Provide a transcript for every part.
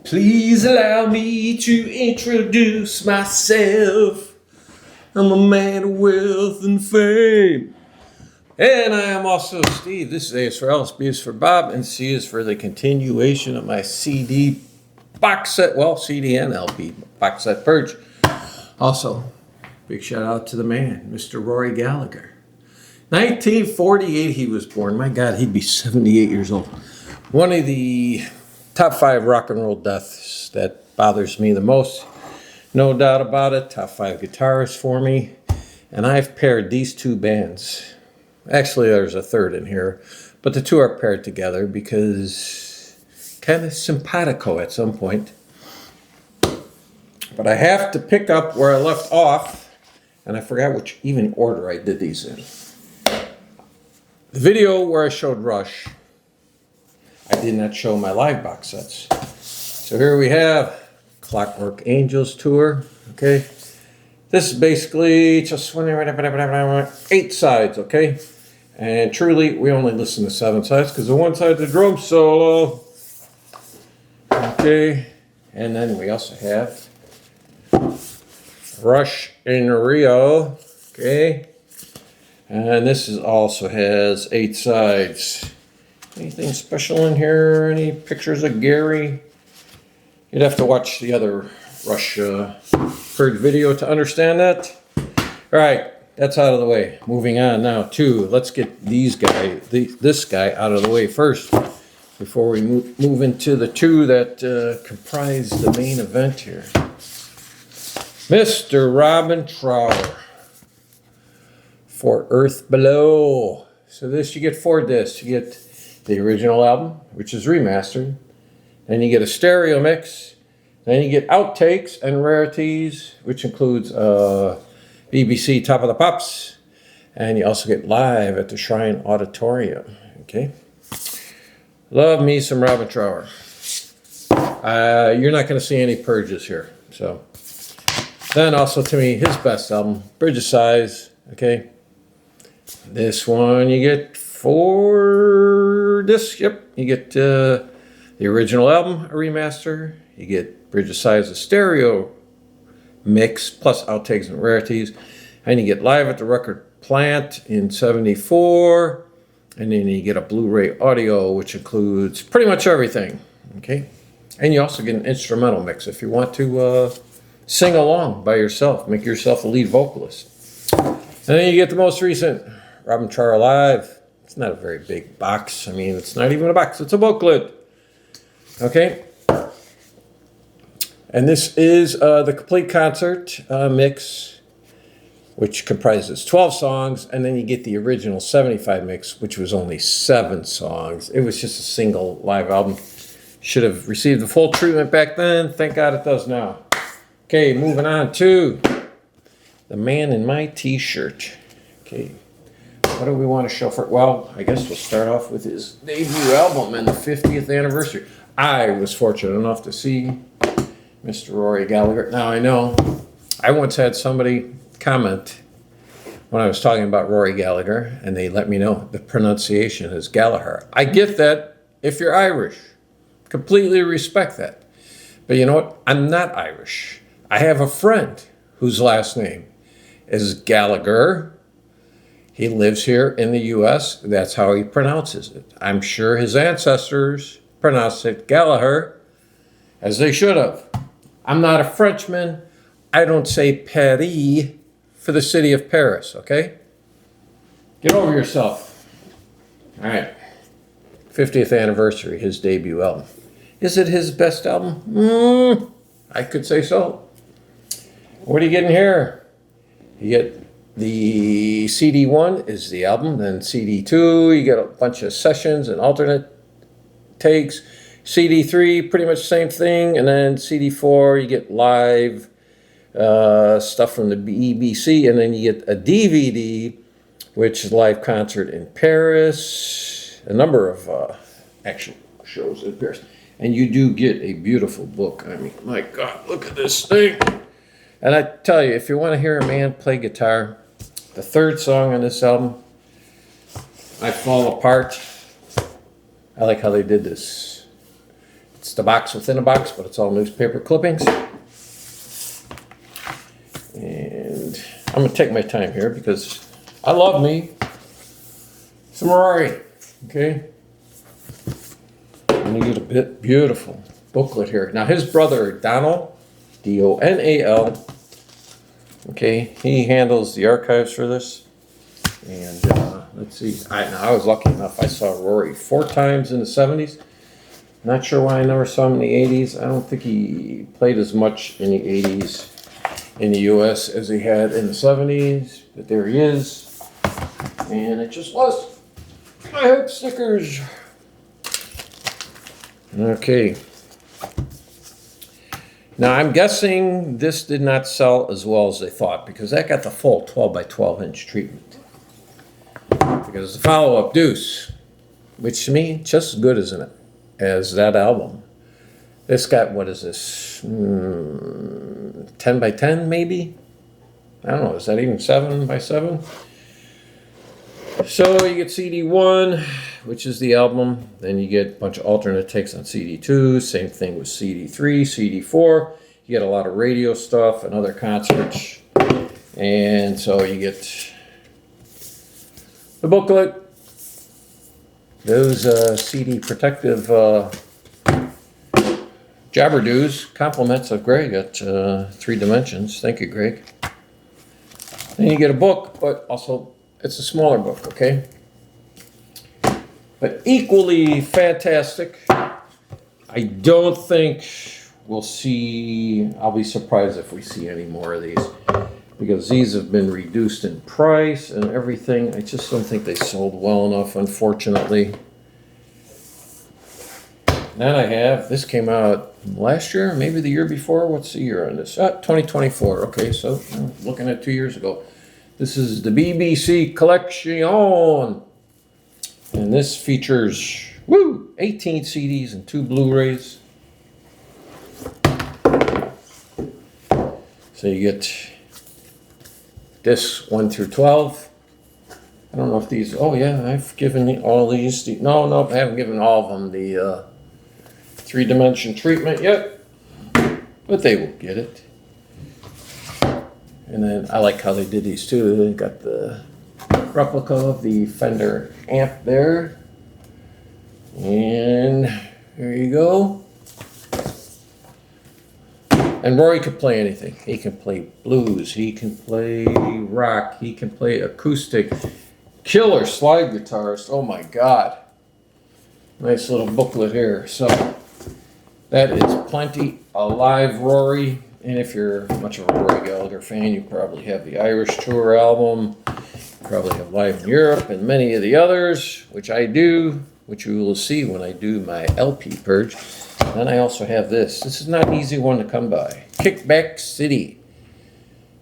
Please allow me to introduce myself. I'm a man of wealth and fame. And I am also Steve. This is A is for Alice, B is for Bob, and C is for the continuation of my CD box set. Well, CD and LP box set Purge. Also, big shout out to the man, Mr. Rory Gallagher. 1948 he was born. My God, he'd be 78 years old. One of the top 5 rock and roll deaths that bothers me the most. No doubt about it. Top 5 guitarists for me. And I've paired these two bands. Actually, there's a third in here. But the two are paired together because kind of simpatico at some point. But I have to pick up where I left off. And I forgot which even order I did these in. The video where I showed Rush, I did not show my live box sets. So here we have Clockwork Angels tour. Okay, this is basically just 8 sides. Okay, and truly we only listen to 7 sides because the one side the drum solo. Okay, and then we also have Rush in Rio. Okay, and this is also has 8 sides. Anything special in here? Any pictures of Gary? You'd have to watch the other Rush Purge video to understand that. All right, that's out of the way. Moving on now to, let's get this guy out of the way first before we move into the two that comprise the main event here. Mr. Robin Trower for Earth Below. So this, you get 4 discs. You get the original album, which is remastered. Then you get a stereo mix. Then you get outtakes and rarities, which includes BBC Top of the Pops. And you also get live at the Shrine Auditorium. Okay. Love me some Robin Trower. You're not going to see any purges here. So then also to me, his best album, Bridge of Sighs. Okay. This one you get 4 discs. Yep, you get the original album, a remaster. You get Bridge of Sighs, a stereo mix, plus outtakes and rarities. And you get live at the Record Plant in '74. And then you get a Blu-ray audio, which includes pretty much everything. Okay, and you also get an instrumental mix if you want to sing along by yourself, make yourself a lead vocalist. And then you get the most recent Robin Trower Live. It's not a very big box. I mean, it's not even a box. It's a booklet. Okay. And this is the complete concert mix, which comprises 12 songs. And then you get the original 75 mix, which was only 7 songs. It was just a single live album. Should have received the full treatment back then. Thank God it does now. Okay, moving on to The Man in My T-Shirt. Okay. What do we want to show for? Well, I guess we'll start off with his debut album and the 50th anniversary. I was fortunate enough to see Mr. Rory Gallagher. Now, I know I once had somebody comment when I was talking about Rory Gallagher, and they let me know the pronunciation is Gallagher. I get that if you're Irish. Completely respect that. But you know what? I'm not Irish. I have a friend whose last name is Gallagher. He lives here in the U.S. That's how he pronounces it. I'm sure his ancestors pronounced it Gallagher, as they should have. I'm not a Frenchman. I don't say Paris for the city of Paris, okay? Get over yourself. All right. 50th anniversary, his debut album. Is it his best album? I could say so. What are you getting here? You get the CD1 is the album, then CD2, you get a bunch of sessions and alternate takes. CD3, pretty much the same thing, and then CD4, you get live stuff from the BBC, and then you get a DVD, which is live concert in Paris, a number of actual shows in Paris. And you do get a beautiful book. I mean, my God, look at this thing. And I tell you, if you want to hear a man play guitar, the 3rd song on this album, I Fall Apart. I like how they did this. It's the box within a box, but it's all newspaper clippings. And I'm going to take my time here because I love me some Rory, okay? And you get a bit beautiful booklet here. Now his brother, Donald, D-O-N-A-L, okay, he handles the archives for this. And let's see, I was lucky enough, I saw Rory 4 times in the 70s. Not sure why I never saw him in the 80s. I don't think he played as much in the 80s in the US as he had in the 70s, but there he is. And it just was. I hope stickers. Okay. Now I'm guessing this did not sell as well as they thought because that got the full 12 by 12 inch treatment. Because the follow-up Deuce, which to me just as good as that album. This got, what is this, 10 by 10 maybe? I don't know, is that even 7 by 7? So you get CD 1, which is the album. Then you get a bunch of alternate takes on CD 2. Same thing with CD 3, CD 4. You get a lot of radio stuff and other concerts. And so you get the booklet. Those CD protective Jabberdoos, compliments of Greg at 3 Dimensions. Thank you, Greg. Then you get a book, but also it's a smaller book, okay? But equally fantastic. I don't think we'll see, I'll be surprised if we see any more of these because these have been reduced in price and everything. I just don't think they sold well enough, unfortunately. Then I have, this came out last year, maybe the year before. What's the year on this? 2024. Okay, so looking at 2 years ago. This is the BBC Collection. And this features, 18 CDs and 2 Blu-rays. So you get discs 1 through 12. I don't know if these, oh yeah, I've given all these, no, I haven't given all of them the 3-dimension treatment yet, but they will get it. And then I like how they did these too. They got the replica of the Fender amp there. And there you go. And Rory could play anything. He can play blues, he can play rock, he can play acoustic. Killer slide guitarist, oh my God. Nice little booklet here. So that is plenty alive, Rory. And if you're much of a Rory Gallagher fan, you probably have the Irish Tour album, you probably have Live in Europe and many of the others, which I do, which you will see when I do my LP purge. Then I also have this. This is not an easy one to come by. Kickback City.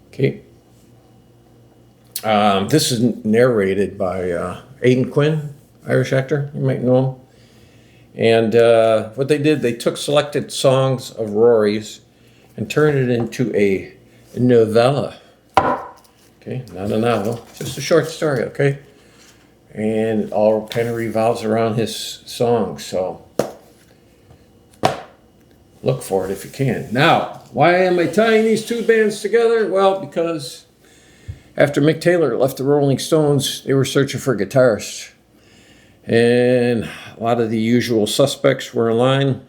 Okay. This is narrated by Aidan Quinn, Irish actor. You might know him. And what they did, they took selected songs of Rory's and turned it into a novella. Okay, not a novel, just a short story, okay? And it all kind of revolves around his songs, so look for it if you can. Now, why am I tying these 2 bands together? Well, because after Mick Taylor left the Rolling Stones, they were searching for guitarists. And a lot of the usual suspects were in line.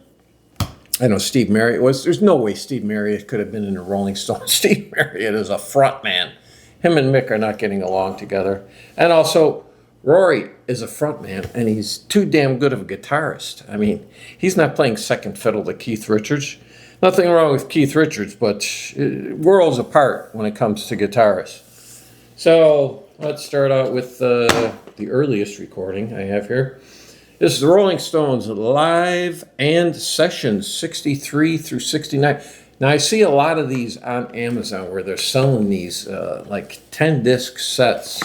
I know Steve Marriott was. There's no way Steve Marriott could have been in the Rolling Stones. Steve Marriott is a front man. Him and Mick are not getting along together. And also, Rory is a front man, and he's too damn good of a guitarist. I mean, he's not playing second fiddle to Keith Richards. Nothing wrong with Keith Richards, but worlds apart when it comes to guitarists. So let's start out with the earliest recording I have here. This is the Rolling Stones live and sessions 63 through 69. Now I see a lot of these on Amazon where they're selling these like 10 disc sets.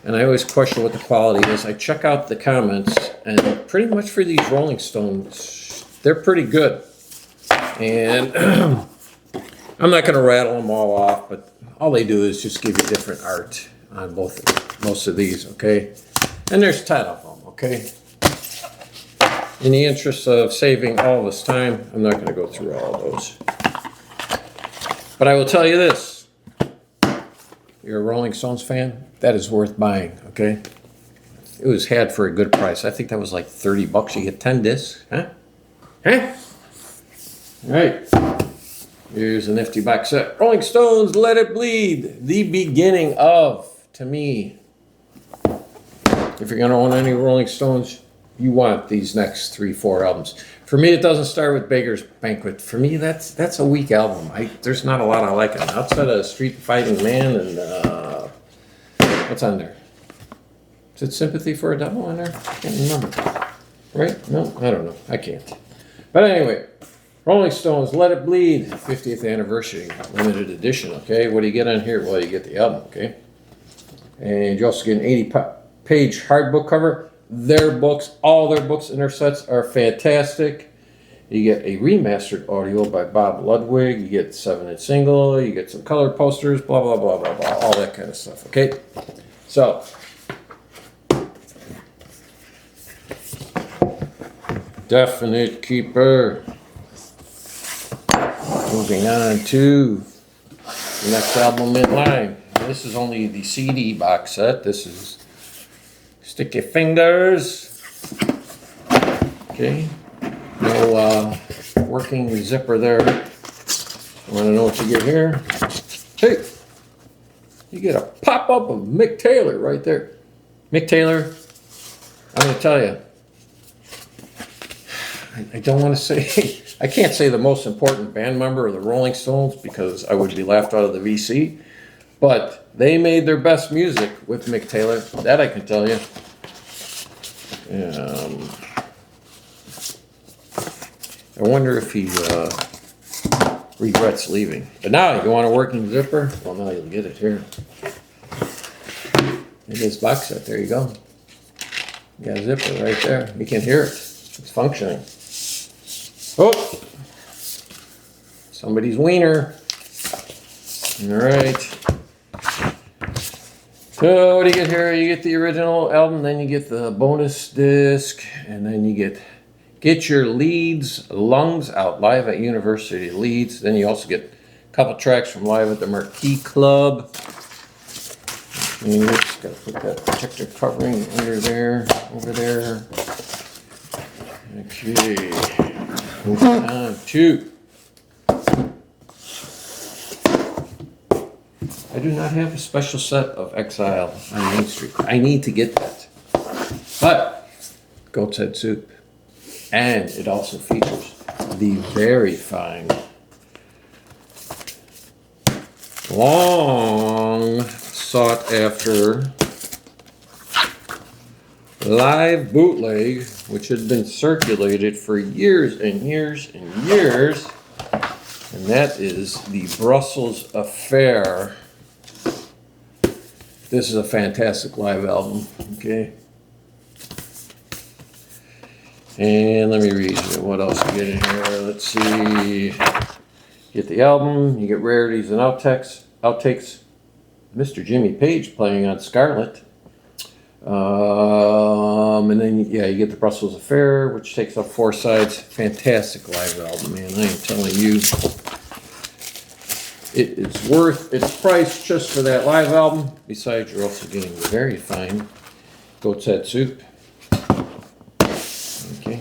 And I always question what the quality is. I check out the comments, and pretty much for these Rolling Stones, they're pretty good. And I'm not going to rattle them all off, but all they do is just give you different art on most of these, okay? And there's 10 of them, okay? In the interest of saving all this time, I'm not going to go through all of those. But I will tell you this. You're a Rolling Stones fan? That is worth buying, okay? It was had for a good price. I think that was like 30 bucks. You get 10 discs. Huh? Huh? All right. Here's a nifty box set. Rolling Stones, Let It Bleed. The beginning of, to me. If you're going to own any Rolling Stones, you want these next 3-4 albums. For me, it doesn't start with Beggar's Banquet. For me, that's a weak album. There's not a lot I like on it. Outside of Street Fighting Man and what's on there? Is it Sympathy for a Devil on there? I can't remember. Right? No, I don't know. I can't. But anyway, Rolling Stones, Let It Bleed, 50th anniversary, limited edition. Okay, what do you get on here? Well, you get the album. Okay, and you also get an 80-page hardbook cover. Their books, all their books and their sets are fantastic. You get a remastered audio by Bob Ludwig. You get 7-inch single. You get some color posters, blah, blah, blah, blah, blah, all that kind of stuff, okay? So, definite keeper. Moving on to the next album in line. This is only the CD box set. This is Stick Your Fingers. Okay. No working zipper there. You want to know what you get here? Hey, you get a pop-up of Mick Taylor right there. Mick Taylor, I'm going to tell you, I don't want to say, I can't say the most important band member of the Rolling Stones because I would be laughed out of the VC, but they made their best music with Mick Taylor. That I can tell you. I wonder if he regrets leaving. But now, you want a working zipper? Well, now you'll get it here. In this box set, there you go. You got a zipper right there. You can hear it. It's functioning. Oh! Somebody's wiener. All right. So what do you get here? You get the original album, then you get the bonus disc, and then you get your Leeds Lungs Out live at University of Leeds. Then you also get a couple tracks from live at the Marquee Club. And you just got to put that protector covering under there, over there. Okay. Moving on to. I do not have a special set of Exile on Main Street. I need to get that. But, Goat's Head Soup. And it also features the very fine, long sought after live bootleg, which had been circulated for years and years and years. And that is the Brussels Affair. This is a fantastic live album, okay? And let me read what else you get in here. Let's see. Get the album, you get rarities and outtakes. Mr. Jimmy Page playing on Scarlet. And then, yeah, you get the Brussels Affair, which takes up 4 sides. Fantastic live album, man. I am telling you. It is worth its price just for that live album. Besides, you're also getting the very fine Goat's Head Soup. Okay.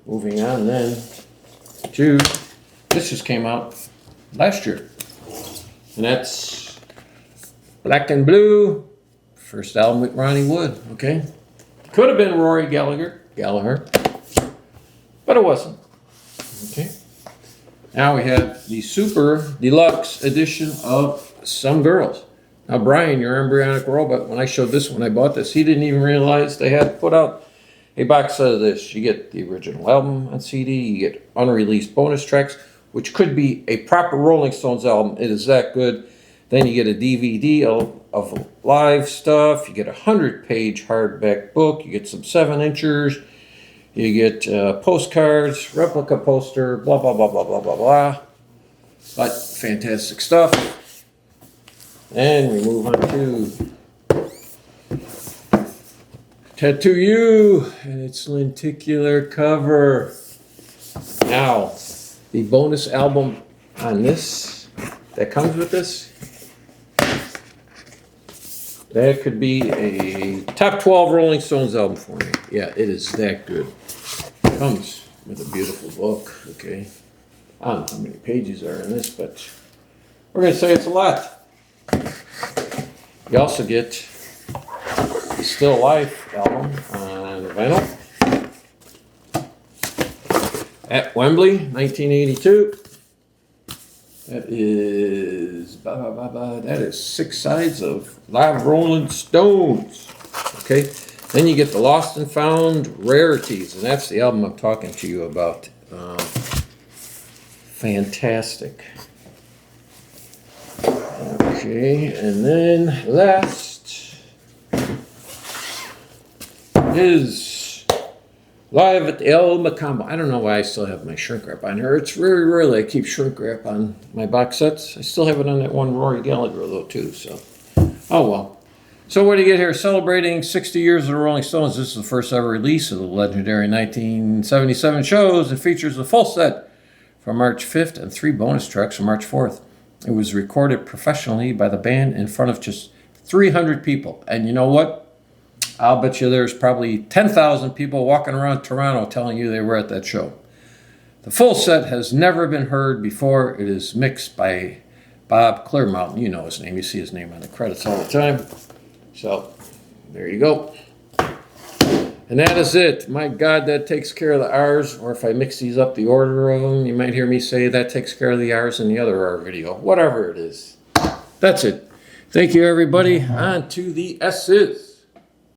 Moving on then to, this just came out last year. And that's Black and Blue. First album with Ronnie Wood, okay? Could have been Rory Gallagher, but it wasn't, okay? Now we have the super deluxe edition of Some Girls. Now, Brian, your embryonic robot, when I showed this when I bought this, he didn't even realize they had put out a box set of this. You get the original album on CD, you get unreleased bonus tracks, which could be a proper Rolling Stones album. It is that good. Then you get a DVD of live stuff. You get a 100-page hardback book. You get some 7-inchers. You get postcards, replica poster, blah, blah, blah, blah, blah, blah, blah. But fantastic stuff. And we move on to Tattoo You and its lenticular cover. Now, the bonus album on this that comes with this, that could be a top 12 Rolling Stones album for me. Yeah, it is that good. It comes with a beautiful book, okay? I don't know how many pages are in this, but we're going to say it's a lot. You also get the Still Life album on vinyl. At Wembley, 1982. That is that is 6 sides of live Rolling Stones. Okay, then you get the Lost and Found Rarities, and that's the album I'm talking to you about. Fantastic. Okay, and then last is Live at the El Macambo. I don't know why I still have my shrink wrap on here. It's very rarely I keep shrink wrap on my box sets. I still have it on that one Rory Gallagher though too, so. Oh well. So what do you get here? Celebrating 60 years of the Rolling Stones. This is the first ever release of the legendary 1977 shows. It features a full set from March 5th and 3 bonus tracks from March 4th. It was recorded professionally by the band in front of just 300 people. And you know what? I'll bet you there's probably 10,000 people walking around Toronto telling you they were at that show. The full set has never been heard before. It is mixed by Bob Clearmountain. You know his name. You see his name on the credits all the time. So, there you go. And that is it. My God, that takes care of the R's. Or if I mix these up, the order of them, you might hear me say that takes care of the R's in the other R video. Whatever it is. That's it. Thank you, everybody. On to the S's.